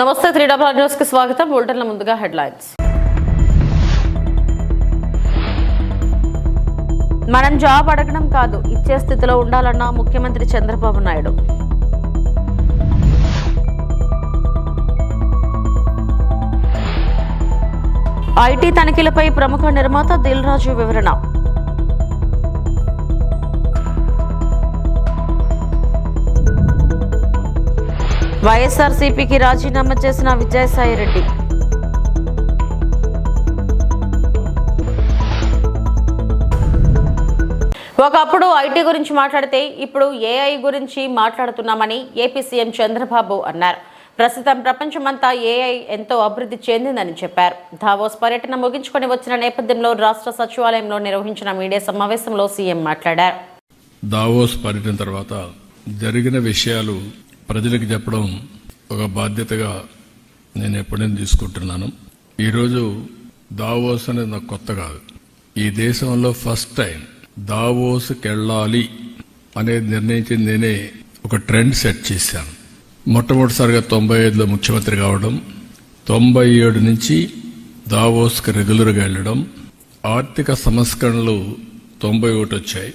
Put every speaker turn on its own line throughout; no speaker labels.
నమస్తే 3 న్యూస్ కి స్వాగతం. బులెటిన్ల ముందుగా హెడ్లైన్స్. మనం జాబ్ అడగడం కాదు, ఇచ్చే స్థితిలో ఉండాలన్న ముఖ్యమంత్రి చంద్రబాబు నాయుడు. ఐటీ తనిఖీలపై ప్రముఖ నిర్మాత దిల్ రాజు వివరణ. వైఎస్ఆర్సీపీకి రాజీనామా చేసిన విజయసాయిరెడ్డి. ఒకప్పుడు ఐటీ గురించి మాట్లాడితే ఇప్పుడు ఏఐ గురించి మాట్లాడుతున్నామని ఏపీ సీఎం చంద్రబాబు అన్నారు. ప్రస్తుతం ప్రపంచమంతా ఏఐ ఎంతో అభివృద్ధి చెందిందని చెప్పారు. దావోస్ పర్యటన ముగించుకొని వచ్చిన నేపథ్యంలో రాష్ట్ర సచివాలయంలో నిర్వహించిన మీడియా సమావేశంలో సీఎం మాట్లాడారు.
దావోస్ పర్యటన తర్వాత జరిగిన విషయాలు ప్రజలకు చెప్పడం ఒక బాధ్యతగా నేను ఎప్పుడైనా తీసుకుంటున్నాను. ఈరోజు దావోస్ అనేది నాకు కొత్త కాదు. ఈ దేశంలో ఫస్ట్ టైం దావోస్కి వెళ్ళాలి అనేది నిర్ణయించింది నేనే. ఒక ట్రెండ్ సెట్ చేశాను. మొట్టమొదటిసారిగా 95లో ముఖ్యమంత్రి కావడం, 97 నుంచి దావోస్కి రెగ్యులర్గా వెళ్ళడం, ఆర్థిక సంస్కరణలు 91 వచ్చాయి,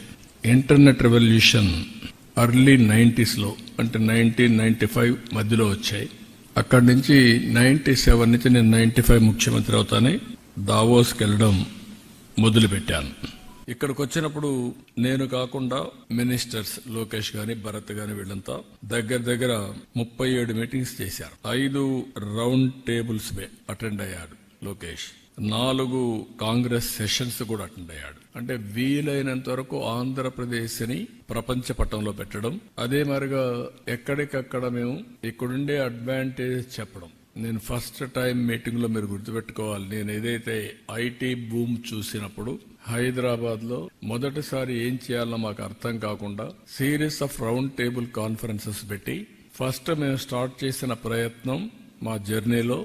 ఇంటర్నెట్ రెవల్యూషన్ ఎర్లీ 90sలో అంటే 1995 మధ్యలో వచ్చాయి. అక్కడి నుంచి 97 నుంచి నేను 95 ముఖ్యమంత్రి అవుతానే దావోస్కి వెళ్ళడం మొదలుపెట్టాను. ఇక్కడికి వచ్చినప్పుడు నేను కాకుండా మినిస్టర్స్ లోకేష్ గాని భరత్ గాని వీళ్ళంతా దగ్గర 37 మీటింగ్స్ చేశారు. 5 రౌండ్ టేబుల్స్ అటెండ్ అయ్యాడు లోకేష్. 4 కాంగ్రెస్ సెషన్స్ కూడా అటెండ్ అయ్యాడు. అంటే వీలైనంత వరకు ఆంధ్రప్రదేశ్ ని ప్రపంచ పటంలో పెట్టడం, అదే మరిగా ఎక్కడికక్కడ మేము ఇక్కడుండే అడ్వాంటేజ్ చెప్పడం. నేను ఫస్ట్ టైం మీటింగ్ లో మీరు గుర్తుపెట్టుకోవాలి, నేను ఏదైతే ఐటీ బూమ్ చూసినప్పుడు హైదరాబాద్ లో మొదటిసారి ఏం చేయాలో మాకు అర్థం కాకుండా series of round table conferences పెట్టి ఫస్ట్ మేము స్టార్ట్ చేసిన ప్రయత్నం మా జర్నీలో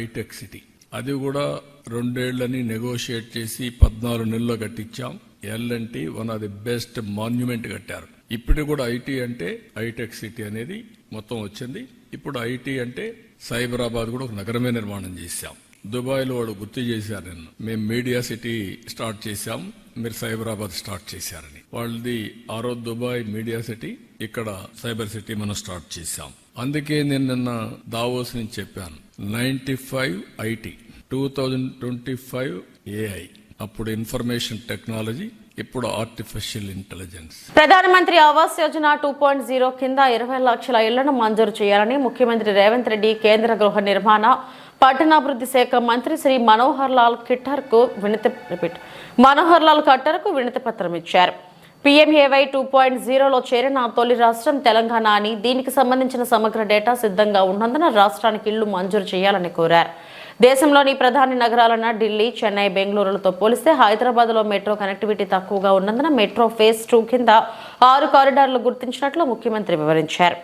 ఐటెక్ సిటీ. అది కూడా 2 ఏళ్లని నెగోషియేట్ చేసి 14 నెలల్లో కట్టించాం. LNT one of the best monument కట్టారు. ఇప్పుడు కూడా ఐటీ అంటే ఐటెక్ సిటీ అనేది మొత్తం వచ్చింది. ఇప్పుడు ఐటీ అంటే సైబరాబాద్ కూడా ఒక నగరమే నిర్మాణం చేశాం. దుబాయ్లో వాడు గుర్తు చేశారు నిన్ను, మేము మీడియా సిటీ స్టార్ట్ చేశాం, మీరు సైబరాబాద్ స్టార్ట్ చేశారని. వాళ్ళది ఆ రోజు దుబాయ్ మీడియా సిటీ, ఇక్కడ సైబర్ సిటీ మనం స్టార్ట్ చేశాం. అందుకే నేను నిన్న దావోస్ నుంచి చెప్పాను, 95 ఐటీ, 2025 ఏఐ, అప్పుడు ఇన్ఫర్మేషన్ టెక్నాలజీ, ఇప్పుడు ఆర్టిఫిషియల్ ఇంటెలిజెన్స్.
ప్రధానమంత్రి ఆవాస్ యోజన 2.0 కింద 20 లక్షల ఇళ్లను మంజూరు చేయాలని ముఖ్యమంత్రి రేవంత్ రెడ్డి కేంద్ర గృహ నిర్మాణ పట్టణాభివృద్ధి శాఖ మంత్రి శ్రీ మనోహర్ లాల్ ఖట్టర్కు వినతి పత్రం ఇచ్చారు. PMAY 2.0లో చేరిన తొలి రాష్ట్రం తెలంగాణ అని, దీనికి సంబంధించిన సమగ్ర డేటా సిద్ధంగా ఉన్నందున రాష్ట్రానికి ఇళ్లు మంజూరు చేయాలని కోరారు. దేశంలోని ప్రధాన నగరాలైన ఢిల్లీ, చెన్నై, బెంగళూరులతో పోలిస్తే హైదరాబాద్లో మెట్రో కనెక్టివిటీ తక్కువగా ఉన్నందున మెట్రో ఫేజ్ 2 కింద 6 కారిడార్లు గుర్తించినట్లు ముఖ్యమంత్రి వివరించారు.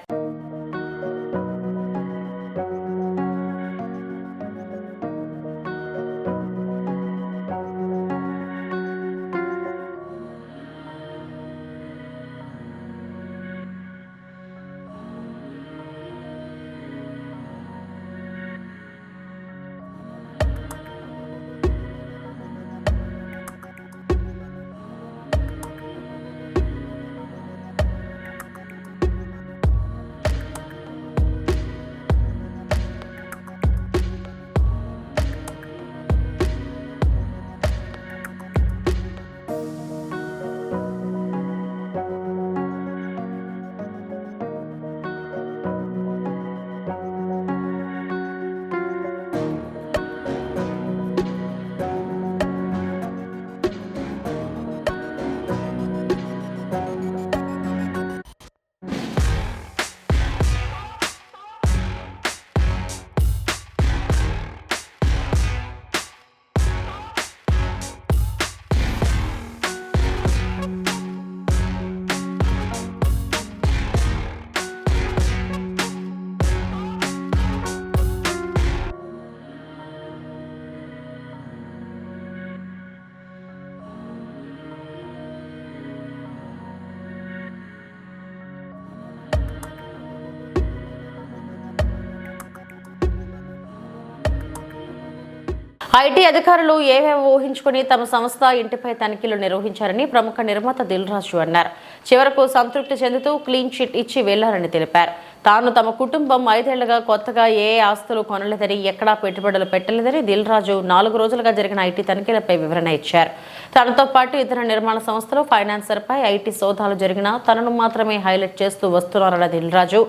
ఐటీ అధికారులు ఏవేవో ఊహించుకుని తమ సంస్థ ఇంటిపై తనిఖీలు నిర్వహించారని ప్రముఖ నిర్మాత దిల్ రాజు అన్నారు. చివరకు సంతృప్తి చెందుతూ క్లీన్ చిట్ ఇచ్చి వెళ్లారని తెలిపారు. తాను తమ కుటుంబం 5 ఏళ్లుగా కొత్తగా ఏ ఆస్తులు కొనలేదని, ఎక్కడా పెట్టుబడులు పెట్టలేదని దిల్ రాజు 4 రోజులుగా జరిగిన ఐటీ తనిఖీలపై వివరణ ఇచ్చారు. తనతో పాటు ఇతర నిర్మాణ సంస్థలు, ఫైనాన్సర్పై ఐటీ సోదాలు జరిగినా తనను మాత్రమే హైలైట్ చేస్తూ వస్తున్నారన్న దిల్ రాజు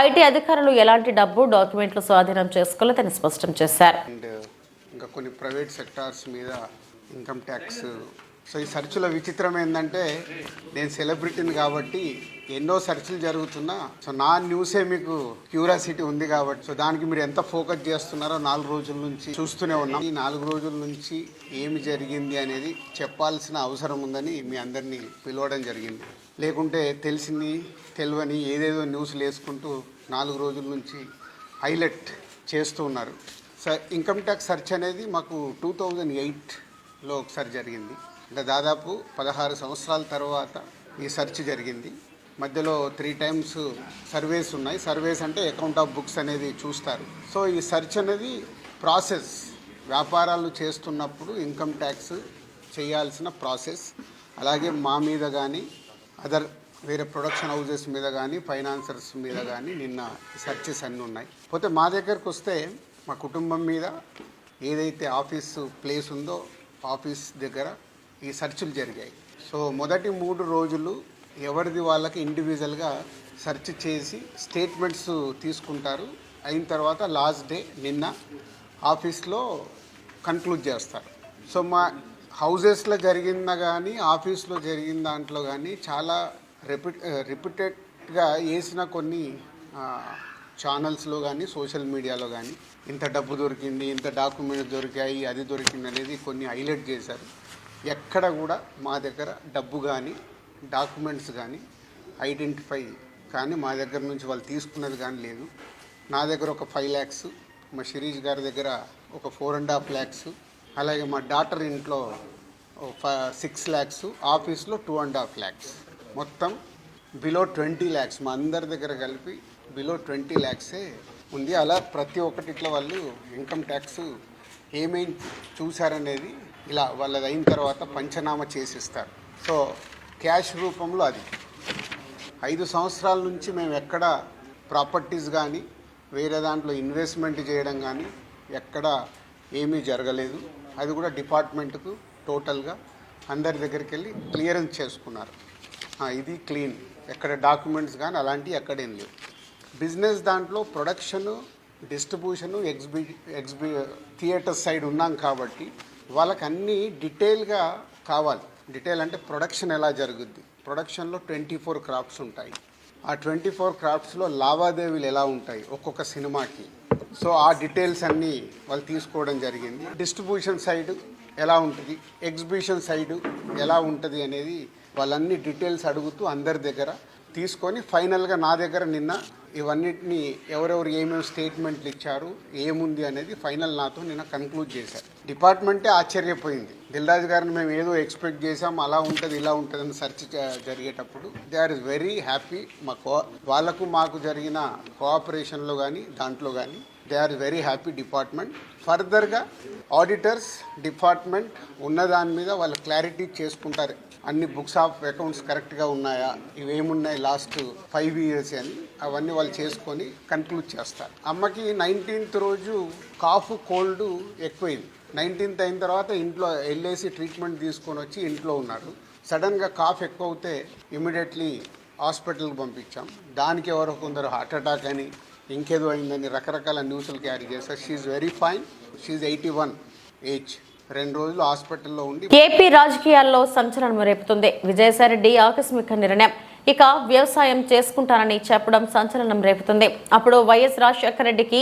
ఐటీ అధికారులు ఎలాంటి డబ్బు, డాక్యుమెంట్లు స్వాధీనం చేసుకోలేదని స్పష్టం చేశారు.
ఇంకా కొన్ని ప్రైవేట్ సెక్టార్స్ మీద ఇన్కమ్ ట్యాక్స్. సో ఈ సెర్చ్లో విచిత్రం ఏంటంటే, నేను సెలబ్రిటీని కాబట్టి ఎన్నో సెర్చ్లు జరుగుతున్నా, సో నా న్యూసే మీకు క్యూరియాసిటీ ఉంది కాబట్టి, సో దానికి మీరు ఎంత ఫోకస్ చేస్తున్నారో 4 రోజుల నుంచి చూస్తూనే ఉన్నాం. ఈ 4 రోజుల నుంచి ఏమి జరిగింది అనేది చెప్పాల్సిన అవసరం ఉందని మీ అందరినీ పిలవడం జరిగింది. లేకుంటే తెలిసింది తెలియని ఏదేదో న్యూస్లు వేసుకుంటూ 4 రోజుల నుంచి హైలైట్ చేస్తూ ఉన్నారు. ఇన్కమ్ ట్యాక్స్ సెర్చ్ అనేది మాకు 2008లో ఒకసారి జరిగింది. అంటే దాదాపు 16 సంవత్సరాల తర్వాత ఈ సెర్చ్ జరిగింది. మధ్యలో 3 టైమ్స్ సర్వేస్ ఉన్నాయి. సర్వేస్ అంటే అకౌంట్ ఆఫ్ బుక్స్ అనేది చూస్తారు. సో ఈ సెర్చ్ అనేది ప్రాసెస్, వ్యాపారాలు చేస్తున్నప్పుడు ఇన్కమ్ ట్యాక్స్ చేయాల్సిన ప్రాసెస్. అలాగే మా మీద కానీ అదర్ వేరే ప్రొడక్షన్ హౌజెస్ మీద కానీ ఫైనాన్సర్స్ మీద కానీ నిన్న సెర్చెస్ అన్నీ ఉన్నాయి. పోతే మా దగ్గరకు వస్తే మా కుటుంబం మీద ఏదైతే ఆఫీసు ప్లేస్ ఉందో ఆఫీస్ దగ్గర ఈ సెర్చ్లు జరిగాయి. సో మొదటి 3 రోజులు ఎవరిది వాళ్ళకి ఇండివిజువల్గా సెర్చ్ చేసి స్టేట్మెంట్స్ తీసుకుంటారు. అయిన తర్వాత లాస్ట్ డే నిన్న ఆఫీస్లో కన్క్లూడ్ చేస్తారు. సో మా హౌజెస్లో జరిగిందా కానీ ఆఫీస్లో జరిగిన దాంట్లో కానీ చాలా రిపీటెడ్గా వేసిన కొన్ని ఛానల్స్లో కానీ సోషల్ మీడియాలో కానీ ఇంత డబ్బు దొరికింది, ఇంత డాక్యుమెంట్స్ దొరికాయి, అది దొరికింది అనేది కొన్ని హైలైట్ చేశారు. ఎక్కడ కూడా మా దగ్గర డబ్బు కానీ డాక్యుమెంట్స్ కానీ ఐడెంటిఫై కానీ మా దగ్గర నుంచి వాళ్ళు తీసుకున్నది కానీ లేదు. నా దగ్గర ఒక 5 lakhs, మా శిరీష్ గారి దగ్గర ఒక 4.5 lakhs, అలాగే మా డాటర్ ఇంట్లో 6 lakhs, ఆఫీస్లో 2.5 lakhs, మొత్తం బిలో 20 lakhs మా అందరి దగ్గర కలిపి బిలో 20 lakhs ఉంది. అలా ప్రతి ఒక్కటిట్లో వాళ్ళు ఇన్కమ్ ట్యాక్స్ ఏమేమి చూశారనేది ఇలా వాళ్ళది అయిన తర్వాత పంచనామా చేసిస్తారు. సో క్యాష్ రూపంలో అది 5 సంవత్సరాల నుంచి మేము ఎక్కడ ప్రాపర్టీస్ కానీ వేరే దాంట్లో ఇన్వెస్ట్మెంట్ చేయడం కానీ ఎక్కడ ఏమీ జరగలేదు. అది కూడా డిపార్ట్మెంట్కు టోటల్గా అందరి దగ్గరికి వెళ్ళి క్లియరెన్స్ చేసుకున్నారు. ఇది క్లీన్, ఎక్కడ డాక్యుమెంట్స్ కానీ అలాంటివి ఎక్కడేం లేవు. బిజినెస్ దాంట్లో ప్రొడక్షను, డిస్ట్రిబ్యూషను, థియేటర్ సైడ్ ఉన్నాం కాబట్టి వాళ్ళకి అన్నీ డీటెయిల్గా కావాలి. డీటెయిల్ అంటే ప్రొడక్షన్ ఎలా జరుగుద్ది, ప్రొడక్షన్లో 24 క్రాఫ్ట్స్ ఉంటాయి. ఆ 24 క్రాఫ్ట్స్లో లావాదేవీలు ఎలా ఉంటాయి ఒక్కొక్క సినిమాకి. సో ఆ డీటెయిల్స్ అన్నీ వాళ్ళు తీసుకోవడం జరిగింది. డిస్ట్రిబ్యూషన్ సైడ్ ఎలా ఉంటుంది, ఎగ్జిబిషన్ సైడు ఎలా ఉంటుంది అనేది వాళ్ళన్ని డీటెయిల్స్ అడుగుతూ అందరి దగ్గర తీసుకొని ఫైనల్గా నా దగ్గర నిన్న ఇవన్నిటిని ఎవరెవరు ఏమేమి స్టేట్మెంట్లు ఇచ్చారు, ఏముంది అనేది ఫైనల్ నాతో నిన్న కన్క్లూడ్ చేశారు. డిపార్ట్మెంటే ఆశ్చర్యపోయింది. దిల్ రాజు గారిని మేము ఏదో ఎక్స్పెక్ట్ చేసాం, అలా ఉంటుంది ఇలా ఉంటుంది అని సెర్చ్ జరిగేటప్పుడు దే ఆర్ వెరీ హ్యాపీ. వాళ్ళకు మాకు జరిగిన కోఆపరేషన్లో కానీ దాంట్లో కానీ they are very happy department. ఫర్దర్గా ఆడిటర్స్ డిపార్ట్మెంట్ ఉన్నదాని మీద వాళ్ళు క్లారిటీ చేసుకుంటారు. అన్ని బుక్స్ ఆఫ్ అకౌంట్స్ కరెక్ట్గా ఉన్నాయా, ఇవేమున్నాయి లాస్ట్ 5 years అని అవన్నీ వాళ్ళు చేసుకొని కన్క్లూడ్ చేస్తారు. అమ్మకి 19th రోజు కాఫ్ కోల్డ్ ఎక్కువైంది. 19th అయిన తర్వాత ఇంట్లో వెళ్ళేసి ట్రీట్మెంట్ తీసుకొని వచ్చి ఇంట్లో ఉన్నారు. సడన్గా కాఫ్ ఎక్కువ అవుతే ఇమీడియట్లీ హాస్పిటల్కి పంపించాం. దానికి ఎవరో కొందరు హార్ట్ అటాక్ అని ఇంకేదో అయిందని రకరకాల న్యూస్లు క్యారీ చేస్తారు. She very fine, she 81 age. 2 రోజులు హాస్పిటల్లో ఉండి.
ఏపీ రాజకీయాల్లో సంచలనం రేపుతుంది విజయసాయిరెడ్డి ఆకస్మిక నిర్ణయం. ఇక వ్యవసాయం చేసుకుంటానని చెప్పడం సంచలనం రేపుతుంది. అప్పుడు వైఎస్ రాజశేఖర రెడ్డికి,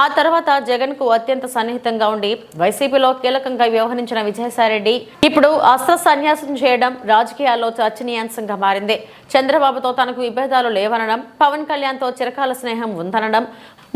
ఆ తర్వాత జగన్ కు అత్యంత సన్నిహితంగా ఉండి వైసీపీలో కీలకంగా వ్యవహరించిన విజయసాయిరెడ్డి ఇప్పుడు అస్త్ర సన్యాసం చేయడం రాజకీయాల్లో చర్చనీయాంశంగా మారింది. చంద్రబాబుతో తనకు విభేదాలు లేవనడం, పవన్ కళ్యాణ్తో చిరకాల స్నేహం ఉందనడం,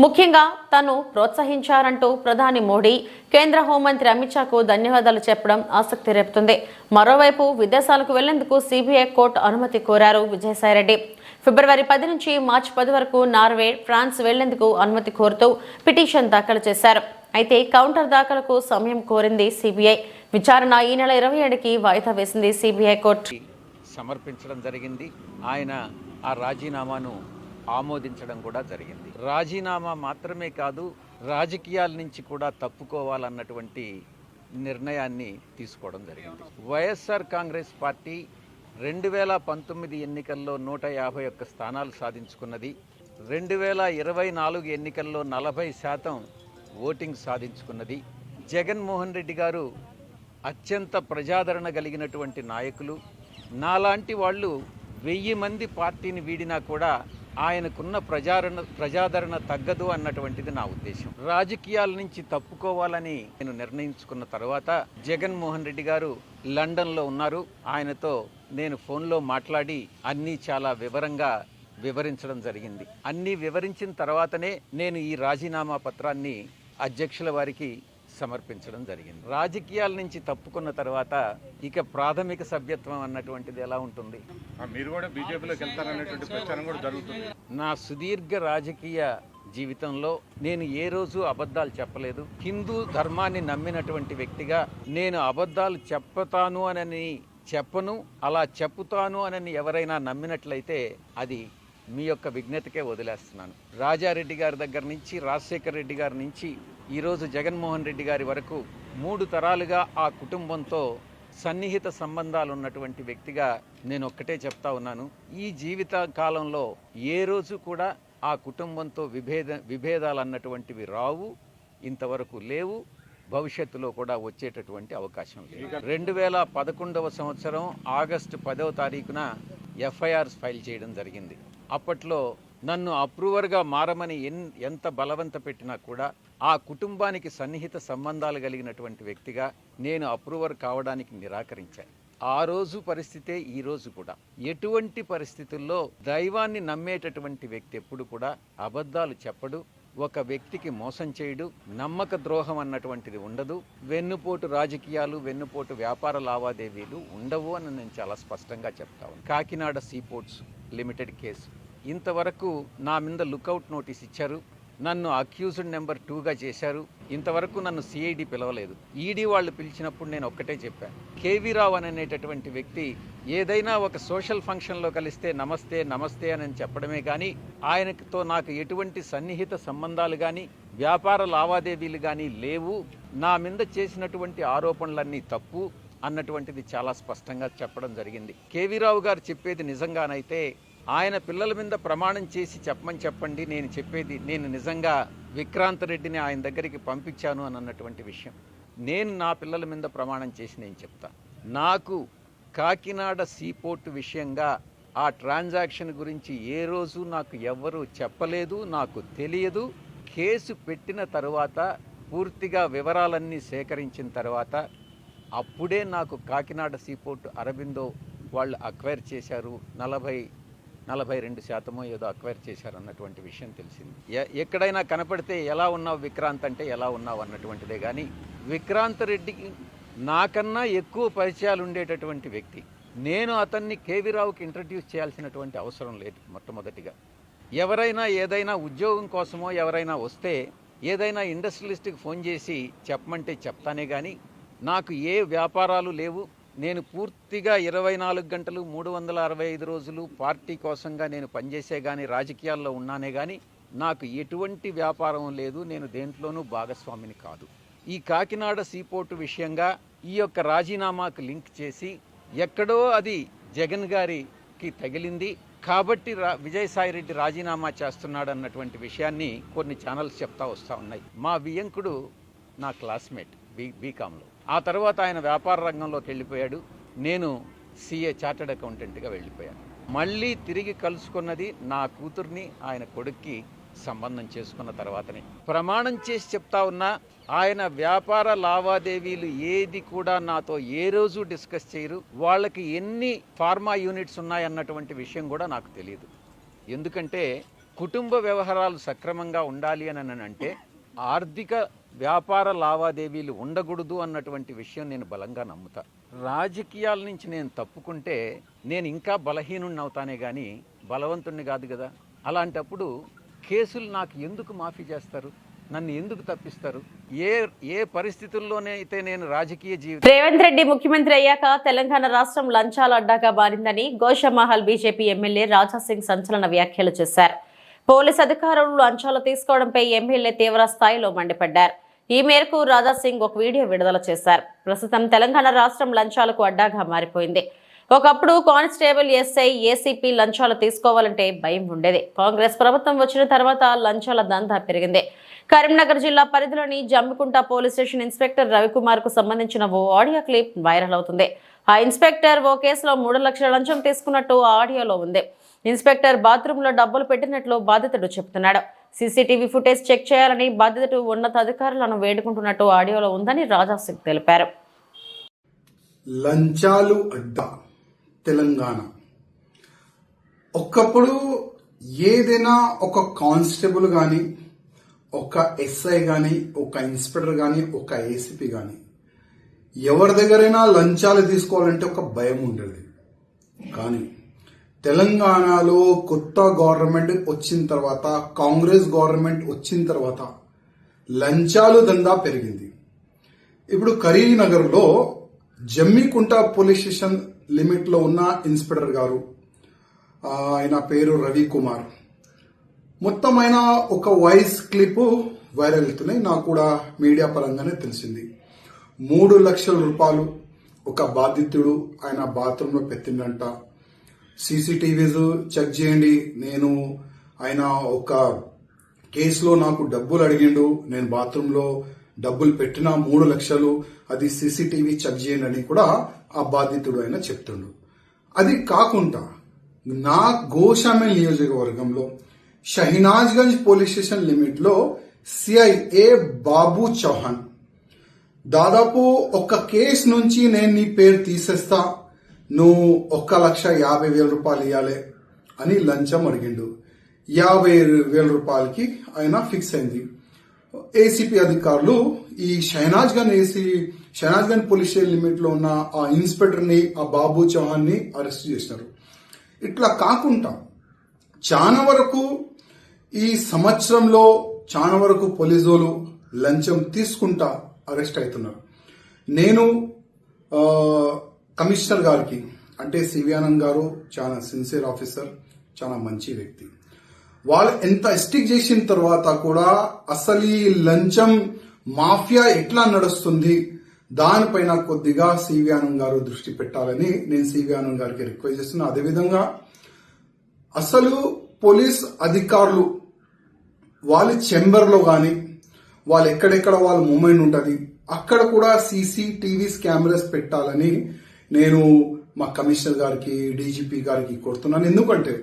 ముఖ్యంగా తను ప్రోత్సహించారంటూ ప్రధాని మోడీ, కేంద్ర హోంమంత్రి అమిత్ షాకు ధన్యవాదాలు చెప్పడం ఆసక్తి రేపుతుంది. మరోవైపు విదేశాలకు వెళ్లేందుకు సిబిఐ కోర్టు అనుమతి కోరారు విజయసాయిరెడ్డి. ఫిబ్రవరి 10 నుంచి మార్చి 10 వరకు నార్వే, ఫ్రాన్స్ వెళ్లేందుకు అనుమతి కోరుతూ పిటిషన్ దాఖలు చేశారు. అయితే కౌంటర్ దాఖలకు సమయం కోరింది సిబిఐ. విచారణ ఈ నెల 27కి వాయిదా వేసింది సిబిఐ కోర్టు.
సమర్పించడం జరిగింది. ఆయన ఆ రాజీనామాను ఆమోదించడం కూడా జరిగింది. రాజీనామా మాత్రమే కాదు, రాజకీయాల నుంచి కూడా తప్పుకోవాలన్నటువంటి నిర్ణయాన్ని తీసుకోవడం జరిగింది. వైఎస్ఆర్ కాంగ్రెస్ పార్టీ 2019 ఎన్నికల్లో 151 స్థానాలు సాధించుకున్నది. 2024 ఎన్నికల్లో 40% ఓటింగ్ సాధించుకున్నది. జగన్మోహన్ రెడ్డి గారు అత్యంత ప్రజాదరణ కలిగినటువంటి నాయకులు. నాలాంటి వాళ్ళు 1000 మంది పార్టీని వీడినా కూడా ఆయనకున్న ప్రజాదరణ తగ్గదు అన్నటువంటిది నా ఉద్దేశం. రాజకీయాల నుంచి తప్పుకోవాలని నేను నిర్ణయించుకున్న తర్వాత జగన్మోహన్ రెడ్డి గారు లండన్లో ఉన్నారు. ఆయనతో నేను ఫోన్లో మాట్లాడి అన్నీ చాలా వివరంగా వివరించడం జరిగింది. అన్నీ వివరించిన తర్వాతనే నేను ఈ రాజీనామా పత్రాన్ని అధ్యక్షుల వారికి సమర్పించడం జరిగింది. రాజకీయాల నుంచి తప్పుకున్న తర్వాత ఇక ప్రాథమిక సభ్యత్వం అన్నటువంటిది ఎలా ఉంటుంది?
మీరు కూడా బీజేపీలోకి వెళ్తారనేటువంటి ప్రచారం కూడా జరుగుతుంది.
నా సుదీర్ఘ రాజకీయ జీవితంలో నేను ఏ రోజు అబద్ధాలు చెప్పలేదు. హిందూ ధర్మాన్ని నమ్మినటువంటి వ్యక్తిగా నేను అబద్ధాలు చెప్తాను అని చెప్పను. అలా చెప్పుతాను అని ఎవరైనా నమ్మినట్లయితే అది మీ యొక్క విజ్ఞతకే వదిలేస్తున్నాను. రాజారెడ్డి గారి దగ్గర నుంచి, రాజశేఖర రెడ్డి గారి నుంచి ఈరోజు జగన్మోహన్ రెడ్డి గారి వరకు 3 తరాలుగా ఆ కుటుంబంతో సన్నిహిత సంబంధాలు ఉన్నటువంటి వ్యక్తిగా నేను ఒక్కటే చెప్తా ఉన్నాను. ఈ జీవిత కాలంలో ఏ రోజు కూడా ఆ కుటుంబంతో విభేదాలు అన్నటువంటివి రావు, ఇంతవరకు లేవు, భవిష్యత్తులో కూడా వచ్చేటటువంటి అవకాశం లేదు. 2011వ సంవత్సరం ఆగస్టు 10వ తారీఖున ఎఫ్ఐఆర్స్ ఫైల్ చేయడం జరిగింది. అప్పట్లో నన్ను అప్రూవర్గా మారమని ఎంత బలవంత పెట్టినా కూడా ఆ కుటుంబానికి సన్నిహిత సంబంధాలు కలిగినటువంటి వ్యక్తిగా నేను అప్రూవర్ కావడానికి నిరాకరించాను. ఆ రోజు పరిస్థితే ఈ రోజు కూడా. ఎటువంటి పరిస్థితుల్లో దైవాన్ని నమ్మేటటువంటి వ్యక్తి ఎప్పుడు కూడా అబద్ధాలు చెప్పడు, ఒక వ్యక్తికి మోసం చేయడు, నమ్మక ద్రోహం అన్నటువంటిది ఉండదు, వెన్నుపోటు రాజకీయాలు, వెన్నుపోటు వ్యాపార లావాదేవీలు ఉండవు అని నేను చాలా స్పష్టంగా చెప్తాను. కాకినాడ సీపోర్ట్స్ లిమిటెడ్ కేసు ఇంతవరకు నా మీద లుకౌట్ నోటీస్ ఇచ్చారు. నన్ను అక్యూజ్డ్ నెంబర్ 2గా చేశారు. ఇంతవరకు నన్ను సిఐడి పిలవలేదు. ఈడీ వాళ్ళు పిలిచినప్పుడు నేను ఒక్కటే చెప్పాను, కేవీ రావు అనేటటువంటి వ్యక్తి ఏదైనా ఒక సోషల్ ఫంక్షన్లో కలిస్తే నమస్తే నమస్తే అని చెప్పడమే కానీ ఆయనతో నాకు ఎటువంటి సన్నిహిత సంబంధాలు కానీ వ్యాపార లావాదేవీలు కానీ లేవు, నా మీద చేసినటువంటి ఆరోపణలన్నీ తప్పు అన్నటువంటిది చాలా స్పష్టంగా చెప్పడం జరిగింది. కేవీ రావు గారు చెప్పేది నిజంగానైతే ఆయన పిల్లల మీద ప్రమాణం చేసి చెప్పమని చెప్పండి, నేను చెప్పేది నేను నిజంగా విక్రాంత్ రెడ్డిని ఆయన దగ్గరికి పంపించాను అని అన్నటువంటి విషయం. నేను నా పిల్లల మీద ప్రమాణం చేసి నేను చెప్తా. నాకు కాకినాడ సీపోర్టు విషయంగా ఆ ట్రాన్సాక్షన్ గురించి ఏ రోజు నాకు ఎవ్వరూ చెప్పలేదు, నాకు తెలియదు. కేసు పెట్టిన తర్వాత పూర్తిగా వివరాలన్నీ సేకరించిన తర్వాత అప్పుడే నాకు కాకినాడ సీపోర్టు అరబిందో వాళ్ళు అక్వైర్ చేశారు, 42% ఏదో అక్వైర్ చేశారు అన్నటువంటి విషయం తెలిసింది. ఎక్కడైనా కనపడితే ఎలా ఉన్నావు విక్రాంత్ అంటే ఎలా ఉన్నావు అన్నటువంటిదే కానీ విక్రాంత్ రెడ్డికి నాకన్నా ఎక్కువ పరిచయాలు ఉండేటటువంటి వ్యక్తి. నేను అతన్ని కేవీ రావుకి ఇంట్రడ్యూస్ చేయాల్సినటువంటి అవసరం లేదు. మొట్టమొదటిగా ఎవరైనా ఏదైనా ఉద్యోగం కోసమో ఎవరైనా వస్తే ఏదైనా ఇండస్ట్రియలిస్ట్కి ఫోన్ చేసి చెప్పమంటే చెప్తానే కానీ నాకు ఏ వ్యాపారాలు లేవు. నేను పూర్తిగా 24 గంటలు 365 రోజులు పార్టీ కోసంగా నేను పనిచేసే కానీ రాజకీయాల్లో ఉన్నానే కానీ నాకు ఎటువంటి వ్యాపారం లేదు, నేను దేంట్లోనూ భాగస్వామిని కాదు. ఈ కాకినాడ సీపోర్టు విషయంగా ఈ యొక్క రాజీనామాకు లింక్ చేసి ఎక్కడో అది జగన్ గారికి తగిలింది కాబట్టి విజయసాయిరెడ్డి రాజీనామా చేస్తున్నాడు అన్నటువంటి విషయాన్ని కొన్ని ఛానల్స్ చెప్తా వస్తూ ఉన్నాయి. మా వియంకుడు నా క్లాస్మేట్ బీకాంలో. ఆ తర్వాత ఆయన వ్యాపార రంగంలోకి వెళ్ళిపోయాడు, నేను సిఏ చార్టర్డ్ అకౌంటెంట్గా వెళ్ళిపోయాను. మళ్ళీ తిరిగి కలుసుకున్నది నా కూతుర్ని ఆయన కొడుక్కి సంబంధం చేసుకున్న తర్వాతనే. ప్రమాణం చేసి చెప్తా ఉన్నా ఆయన వ్యాపార లావాదేవీలు ఏది కూడా నాతో ఏ రోజు డిస్కస్ చేయరు. వాళ్ళకి ఎన్ని ఫార్మా యూనిట్స్ ఉన్నాయన్నటువంటి విషయం కూడా నాకు తెలియదు. ఎందుకంటే కుటుంబ వ్యవహారాలు సక్రమంగా ఉండాలి అని అంటే ఆర్థిక వ్యాపార లావాదేవీలు ఉండకూడదు అన్నటువంటి విషయం నేను బలంగా నమ్ముతా. రాజకీయాల నుంచి నేను తప్పుకుంటే నేను ఇంకా బలహీనుడిని అవుతానే కానీ బలవంతుణ్ణి కాదు కదా. అలాంటప్పుడు కేసులు నాకు ఎందుకు మాఫీ చేస్తారు? నన్ను ఎందుకు తప్పిస్తారు? ఏ పరిస్థితుల్లోనైతే నేను రాజకీయ జీవితం
రేవంత్ రెడ్డి ముఖ్యమంత్రి అయ్యాక తెలంగాణ రాష్ట్రం లంచాల అడ్డాగా మారిందని గోషామహల్ బీజేపీ ఎమ్మెల్యే రాజాసింగ్ సంచలన వ్యాఖ్యలు చేశారు. పోలీస్ అధికారులు లంచాలు తీసుకోవడంపై ఎమ్మెల్యే తీవ్ర స్థాయిలో మండిపడ్డారు. ఈ మేరకు రాజాసింగ్ ఒక వీడియో విడుదల చేశారు. ప్రస్తుతం తెలంగాణ రాష్ట్రం లంచాలకు అడ్డాగా మారిపోయింది. ఒకప్పుడు కానిస్టేబుల్, ఎస్ఐ, ఏసీపీ లంచాలు తీసుకోవాలంటే భయం ఉండేది. కాంగ్రెస్ ప్రభుత్వం వచ్చిన తర్వాత లంచాల దందా పెరిగింది. కరీంనగర్ జిల్లా పరిధిలోని Jammikunta police station inspector Ravikumar కు సంబంధించిన ఓ ఆడియో క్లిప్ వైరల్ అవుతుంది. ఆ ఇన్స్పెక్టర్ ఓ కేసులో 3 లక్షల లంచం తీసుకున్నట్టు ఆడియోలో ఉంది. ఇన్స్పెక్టర్ బాత్రూమ్ లో డబ్బులు పెట్టినట్లు బాధితుడు చెబుతున్నాడు. సీసీటీవీ ఫుటేజ్ చెక్ చేయాలని బాధితుడు ఉన్నతాధికారులను వేడుకుంటున్నట్టు ఆడియోలో ఉందని రాజాసింగ్ తెలిపారు.
లంచాలు అడ్డా తెలంగాణ. ఒకప్పుడు ఏదైనా ఒక కానిస్టేబుల్ కానీ, ఒక ఎస్ఐ కానీ, ఒక ఇన్స్పెక్టర్ కానీ, ఒక ఏసీపీ కానీ ఎవరి దగ్గరైనా లంచాలు తీసుకోవాలంటే ఒక భయం ఉండేది. కానీ తెలంగాణలో కొత్త గవర్నమెంట్ వచ్చిన తర్వాత, కాంగ్రెస్ గవర్నమెంట్ వచ్చిన తర్వాత లంచాలు దందా పెరిగింది. ఇప్పుడు కరీంనగర్లో జమ్మికుంట పోలీస్ స్టేషన్ లిమిట్ లో ఉన్న ఇన్స్పెక్టర్ గారు, ఆయన పేరు రవికుమార్, మొత్తం ఆయన ఒక వాయిస్ క్లిప్ వైరల్ అవుతున్నాయి. నాకు కూడా మీడియా పరంగానే తెలిసింది. 3 లక్షల రూపాయలు ఒక బాధితుడు ఆయన బాత్రూమ్ లో పెట్టిందంట. సీసీటీవీస్ చెక్ చేయండి, నేను ఆయన ఒక కేసులో నాకు డబ్బులు అడిగిండు, నేను బాత్రూమ్ లో డబ్బులు పెట్టిన 3 లక్షలు, అది సీసీటీవీ చెక్ చేయండి అని కూడా ఆ బాధితుడు ఆయన చెప్తుండు. అది కాకుండా నా గోషామల్ నియోజకవర్గంలో షహినాజ్గంజ్ పోలీస్ స్టేషన్ లిమిట్ లో సిఐఏ బాబు చౌహాన్ దాదాపు ఒక కేసు నుంచి నేను నీ పేరు తీసేస్తా, నువ్వు 1,50,000 రూపాయలు ఇవ్వాలి అని లంచం అడిగిండు. 50,000 రూపాయలకి ఆయన ఫిక్స్ అయింది. ఏసీపీ అధికారులు ఈ షహనాజ్గంజ్ పోలీస్ స్టేషన్ లిమిట్ లో ఉన్న ఆ ఇన్స్పెక్టర్ ని, ఆ బాబు చౌహాన్ ని అరెస్ట్ చేసినారు. ఇట్లా కాకుండా చాలా వరకు ఈ సంవత్సరంలో చాలా వరకు పోలీసులు లంచం తీసుకుంటా అరెస్ట్ అవుతున్నారు. నేను కమిషనర్ గారికి, అంటే సివి ఆనంద్ గారు చాలా సిన్సియర్ ఆఫీసర్, చాలా మంచి వ్యక్తి, వాళ్ళు ఎంత స్టిక్ చేసిన తర్వాత కూడా అసలు ఈ లంచం మాఫియా ఎట్లా నడుస్తుంది దానిపైన కొద్దిగా సివి ఆనంద్ గారు దృష్టి పెట్టాలని నేను సివి ఆనంద్ గారికి రిక్వెస్ట్ చేస్తున్నా. అదేవిధంగా అసలు పోలీస్ అధికారులు వాళ్ళ చెంబర్లో కానీ, వాళ్ళు ఎక్కడెక్కడ వాళ్ళ మూమెంట్ ఉంటుంది అక్కడ కూడా సీసీటీవీస్ కెమెరాస్ పెట్టాలని నేను మా కమిషనర్ గారికి, డీజీపీ గారికి కోరుతున్నాను. ఎందుకంటే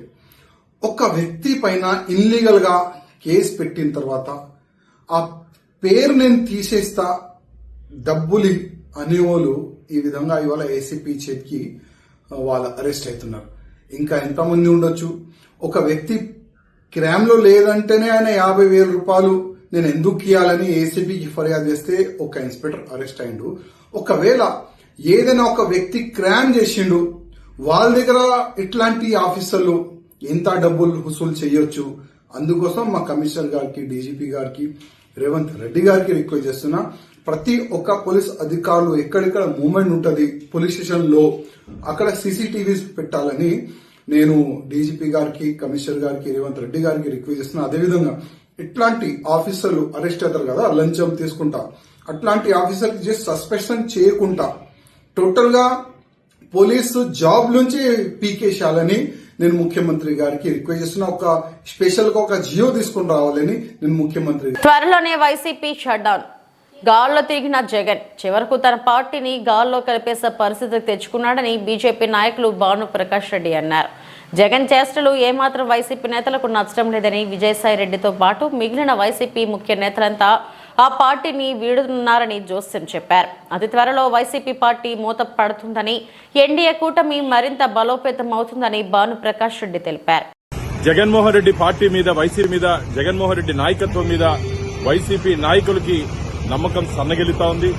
ఒక వ్యక్తి పైన ఇన్లీగల్ గా కేసు పెట్టిన తర్వాత ఆ పేరు నేను తీసేస్తా, డబ్బులు అనేవాళ్ళు ఈ విధంగా ఇవాళ ఏసీపీ చేతికి వాళ్ళు అరెస్ట్ అవుతున్నారు. ఇంకా ఎంతమంది ఉండొచ్చు. ఒక వ్యక్తి క్రైమ్ లో లేదంటేనే ఆయన 50,000 రూపాయలు నేను ఎందుకు ఇవ్వాలని ఏసీపీకి ఫిర్యాదు చేస్తే ఒక ఇన్స్పెక్టర్ అరెస్ట్ అయిండు. ఒకవేళ ఏదైనా ఒక వ్యక్తి క్రైమ్ చేసిండు, వాళ్ళ దగ్గర ఇట్లాంటి ఆఫీసర్లు ఎంత డబ్బులు వసూలు చేయొచ్చు. అందుకోసం మా కమిషనర్ గారికి, డీజీపీ గారికి, రేవంత్ రెడ్డి గారికి రిక్వెస్ట్ చేస్తున్నా, ప్రతి ఒక్క పోలీస్ అధికారులు ఎక్కడెక్కడ మూవ్మెంట్ ఉంటుంది పోలీస్ స్టేషన్ లో అక్కడ సీసీటీవీస్ పెట్టాలని నేను డీజీపీ గారికి, కమిషనర్ గారికి, రేవంత్ రెడ్డి గారికి రిక్వెస్ట్ చేస్తున్నా. అదేవిధంగా ఇట్లాంటి ఆఫీసర్లు అరెస్ట్ అవుతారు కదా లంచం తీసుకుంటా, అట్లాంటి ఆఫీసర్ జస్ట్ సస్పెన్షన్ చేయకుండా టోటల్ గా పోలీసు జాబ్ నుంచి పీకేశాలని నేను ముఖ్యమంత్రి గారికి రిక్వెస్ట్ చేస్తున్నా. ఒక స్పెషల్ గా ఒక జియో తీసుకుని రావాలని నేను ముఖ్యమంత్రి.
త్వరలోనే వైసీపీ షట్ డౌన్. గాల్లో తిరిగిన జగన్ చివరకు తన పార్టీని గాల్లో కలిపేసే పరిస్థితికి తెచ్చుకున్నాడని బీజేపీ నాయకులు భాను ప్రకాష్ రెడ్డి అన్నారు. జగన్ చేష్టలు ఏమాత్రం వైసీపీ నేతలకు నచ్చడం లేదని విజయసాయి రెడ్డితో పాటు మిగిలిన వైసీపీ ముఖ్య నేతలంతా ఆ పార్టీని వీడుతున్నారని జోస్యం చెప్పారు. అతి త్వరలో వైసీపీ పార్టీ మూత పడుతుందని, ఎన్డీఏ కూటమి మరింత బలోపేతం అవుతుందని భాను ప్రకాష్ రెడ్డి తెలిపారు.
జగన్మోహన్ రెడ్డి పార్టీ మీద, వైసీపీ మీద, జగన్మోహన్ రెడ్డి నాయకత్వం మీద వైసీపీ నాయకులకి నమ్మకం సన్నగిలుతా ఉంది.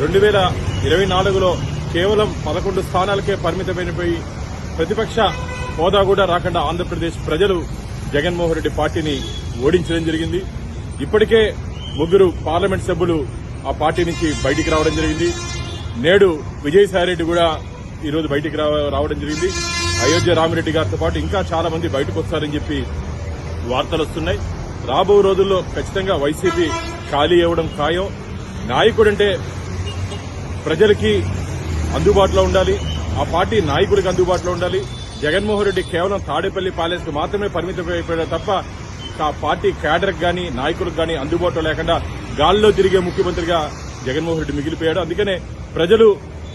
2024లో కేవలం 11 స్థానాలకే పరిమితమైనపోయి ప్రతిపక్ష హోదా కూడా రాకుండా ఆంధ్రప్రదేశ్ ప్రజలు జగన్మోహన్ రెడ్డి పార్టీని ఓడించడం జరిగింది. ఇప్పటికే ముగ్గురు పార్లమెంట్ సభ్యులు ఆ పార్టీ నుంచి బయటికి రావడం జరిగింది. నేడు విజయసాయిరెడ్డి కూడా ఈ రోజు బయటికి రావడం జరిగింది. అయోధ్య రామిరెడ్డి గారితో పాటు ఇంకా చాలా మంది బయటకు వస్తారని చెప్పి వార్తలు వస్తున్నాయి. రాబో రోజుల్లో ఖచ్చితంగా వైసీపీ ఖాళీ అవ్వడం ఖాయం. నాయకుడంటే ప్రజలకి అందుబాటులో ఉండాలి, ఆ పార్టీ నాయకుడికి అందుబాటులో ఉండాలి. జగన్మోహన్ రెడ్డి కేవలం తాడేపల్లి ప్యాలెస్ కు మాత్రమే పరిమితమైపోయాడు తప్ప ఆ పార్టీ క్యాడర్కి గాని నాయకులకు గాని అందుబాటులో లేకుండా గాల్లో తిరిగే ముఖ్యమంత్రిగా జగన్మోహన్ రెడ్డి మిగిలిపోయాడు. అందుకనే ప్రజలు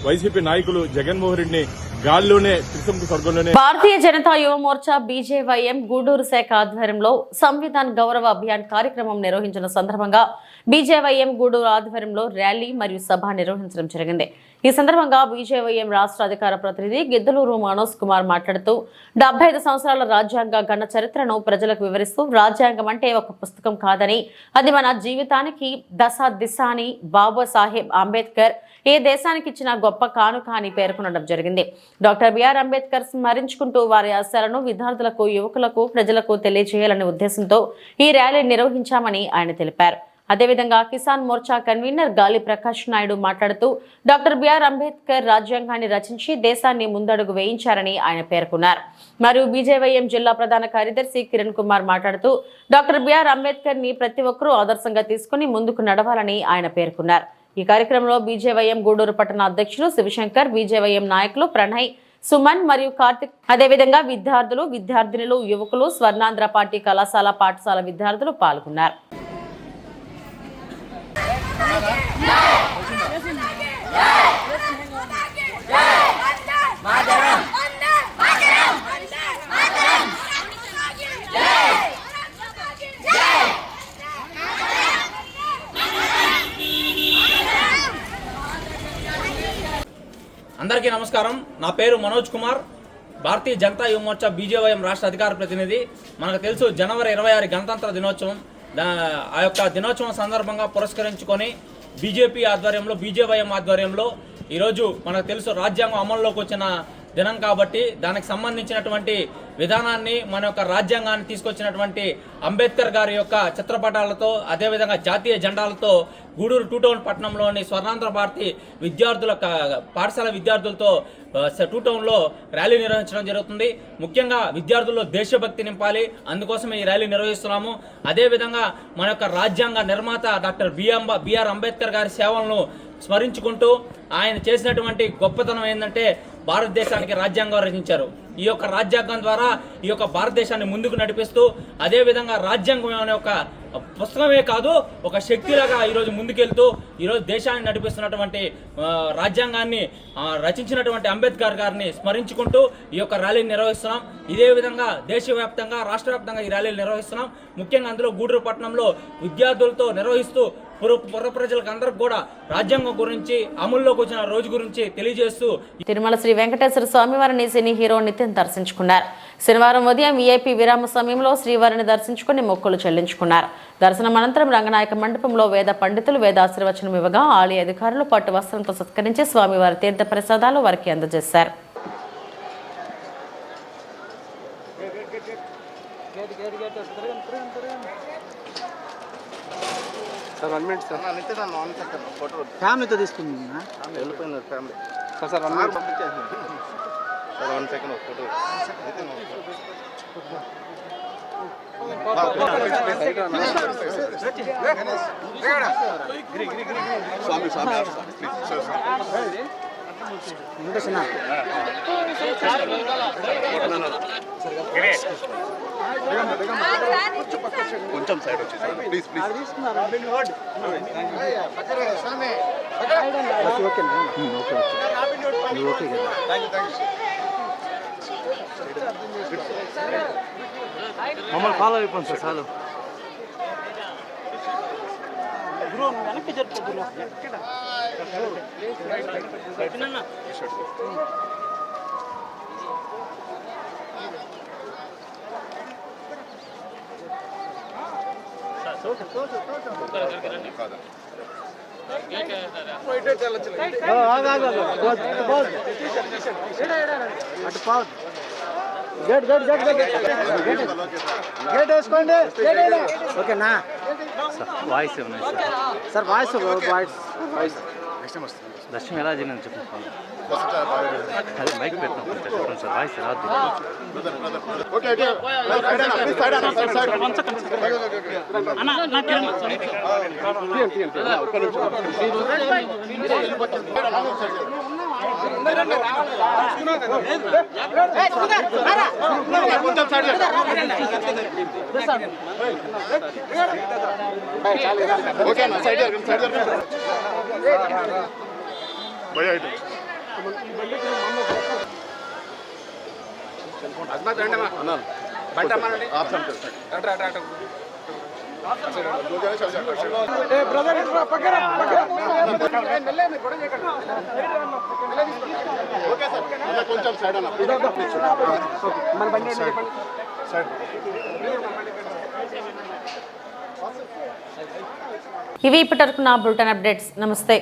వైసీపీ నాయకులు జగన్మోహన్ రెడ్డిని గాల్లోనే త్రిశంకు స్వర్గంలోనే.
భారతీయ జనతా యువ మోర్చా బీజేవైఎం గూడూరు శాఖ ఆధ్వర్యంలో సంవిధాన్ గౌరవ అభియాన్ కార్యక్రమం నిర్వహించిన సందర్భంగా బీజేవైఎం గూడూరు ఆధ్వర్యంలో ర్యాలీ మరియు సభ నిర్వహించడం జరిగింది. ఈ సందర్భంగా బీజేవైఎం రాష్ట్ర అధికార ప్రతినిధి గిద్దలూరు మనోజ్ కుమార్ మాట్లాడుతూ 75 సంవత్సరాల రాజ్యాంగ ఘన చరిత్రను ప్రజలకు వివరిస్తూ రాజ్యాంగం అంటే ఒక పుస్తకం కాదని అది మన జీవితానికి దశ దిశ అని బాబాసాహెబ్ అంబేద్కర్ ఏ దేశానికి ఇచ్చిన గొప్ప కానుక అని పేర్కొనడం జరిగింది. డాక్టర్ బిఆర్ అంబేద్కర్ స్మరించుకుంటూ వారి ఆశయాలను విద్యార్థులకు యువకులకు ప్రజలకు తెలియజేయాలనే ఉద్దేశంతో ఈ ర్యాలీ నిర్వహించామని ఆయన తెలిపారు. అదేవిధంగా కిసాన్ మోర్చా కన్వీనర్ గాలి ప్రకాష్ నాయుడు మాట్లాడుతూ డాక్టర్ బిఆర్ అంబేద్కర్ రాజ్యాంగాన్ని రచించి దేశాన్ని ముందడుగు వేయించారని ఆయన పేర్కొన్నారు. మరియు బీజేవైఎం జిల్లా ప్రధాన కార్యదర్శి కిరణ్ కుమార్ మాట్లాడుతూ డాక్టర్ బిఆర్ అంబేద్కర్ ని ప్రతి ఒక్కరూ ఆదర్శంగా తీసుకుని ముందుకు నడవాలని ఆయన పేర్కొన్నారు. ఈ కార్యక్రమంలో బీజేవైఎం గూడూరు పట్టణ అధ్యక్షులు శివశంకర్, బీజేవైఎం నాయకులు ప్రణయ్, సుమన్ మరియు కార్తిక్, అదేవిధంగా విద్యార్థులు, విద్యార్థినులు, యువకులు, స్వర్ణాంధ్ర పార్టీ కళాశాల పాఠశాల విద్యార్థులు పాల్గొన్నారు.
అందరికీ నమస్కారం. నా పేరు మనోజ్ కుమార్, భారతీయ జనతా యువ మోర్చా బీజేవైఎం రాష్ట్ర అధికార ప్రతినిధి. మనకు తెలుసు జనవరి 26 గణతంత్ర దినోత్సవం. ఆ యొక్క దినోత్సవం సందర్భంగా పురస్కరించుకొని బీజేపీ ఆధ్వర్యంలో, బీజేవైఎం ఆధ్వర్యంలో ఈరోజు మనకు తెలుసు రాజ్యాంగం అమల్లోకి వచ్చిన దినం కాబట్టి దానికి సంబంధించినటువంటి విధానాన్ని, మన యొక్క రాజ్యాంగాన్ని తీసుకొచ్చినటువంటి అంబేద్కర్ గారి యొక్క చిత్రపటాలతో, అదేవిధంగా జాతీయ జెండాలతో గూడూరు 2 టౌన్ పట్టణంలోని స్వర్ణాంధ్ర భారతి విద్యార్థుల పాఠశాల విద్యార్థులతో 2 టౌన్లో ర్యాలీ నిర్వహించడం జరుగుతుంది. ముఖ్యంగా విద్యార్థుల్లో దేశభక్తి నింపాలి, అందుకోసం ఈ ర్యాలీ నిర్వహిస్తున్నాము. అదేవిధంగా మన యొక్క రాజ్యాంగ నిర్మాత డాక్టర్ బిఆర్ అంబేద్కర్ గారి సేవలను స్మరించుకుంటూ ఆయన చేసినటువంటి గొప్పతనం ఏంటంటే భారతదేశానికి రాజ్యాంగం రచించారు. ఈ యొక్క రాజ్యాంగం ద్వారా ఈ యొక్క భారతదేశాన్ని ముందుకు నడిపిస్తూ, అదేవిధంగా రాజ్యాంగం అనే ఒక పుస్తకమే కాదు, ఒక శక్తిలాగా ఈరోజు ముందుకెళ్తూ ఈరోజు దేశాన్ని నడిపిస్తున్నటువంటి రాజ్యాంగాన్ని రచించినటువంటి అంబేద్కర్ గారిని స్మరించుకుంటూ ఈ యొక్క ర్యాలీని నిర్వహిస్తున్నాం. ఇదే విధంగా దేశవ్యాప్తంగా, రాష్ట్ర వ్యాప్తంగా ఈ ర్యాలీలు నిర్వహిస్తున్నాం. ముఖ్యంగా అందులో గూడూరు పట్టణంలో విద్యార్థులతో నిర్వహిస్తూ పుర ప్రజలకు అందరికి కూడా రాజ్యాంగం గురించి, అమల్లోకి వచ్చిన రోజు గురించి తెలియజేస్తూ
తిరుమల శ్రీ వెంకటేశ్వర స్వామివారిని సినీ హీరో నితిన్ దర్శించుకున్నారు. శనివారం ఉదయం వీఐపీ విరామ సమయంలో శ్రీవారిని దర్శించుకుని మొక్కులు చెల్లించుకున్నారు. దర్శనం అనంతరం రంగనాయక మండపంలో వేద పండితులు వేదాశీర్వచనం ఇవ్వగా ఆలయ అధికారులు పట్టు వస్త్రంతో సత్కరించి స్వామివారి తీర్థ ప్రసాదాలు వారికి అందజేశారు.
Sir 1 minute sir. ఫ్యామిలీతో తీసుకుంది వెళ్ళిపోయినారు ఫ్యామిలీ. సార్ 1 మినిట్ పంపించేసి సార్ 1 సెకండ్ ఒక ఫోటో. స్వామి స్వామి కొంచెం సైడ్ వచ్చి ప్లీజ్ ప్లీజ్. మమ్మల్ని ఫాలో అయిపోయింది సార్ చాలు. వెనక్కి జరుపుకుంటున్నా అటు గేట్ వేసుకోండి. ఓకేనా
వాయిస్ ఉన్నాయి
సార్? వాయిస్
దర్శనం ఎలా జరిగిందని చెప్పండి. అదే మైక్ పెట్టిన చెప్పండి సార్, వాయిస్ ఎలా
కొంచెం సైడ్ అన్న.
ఇవి ఇప్పటివరకు నా బులెటిన్ అప్డేట్స్. నమస్తే.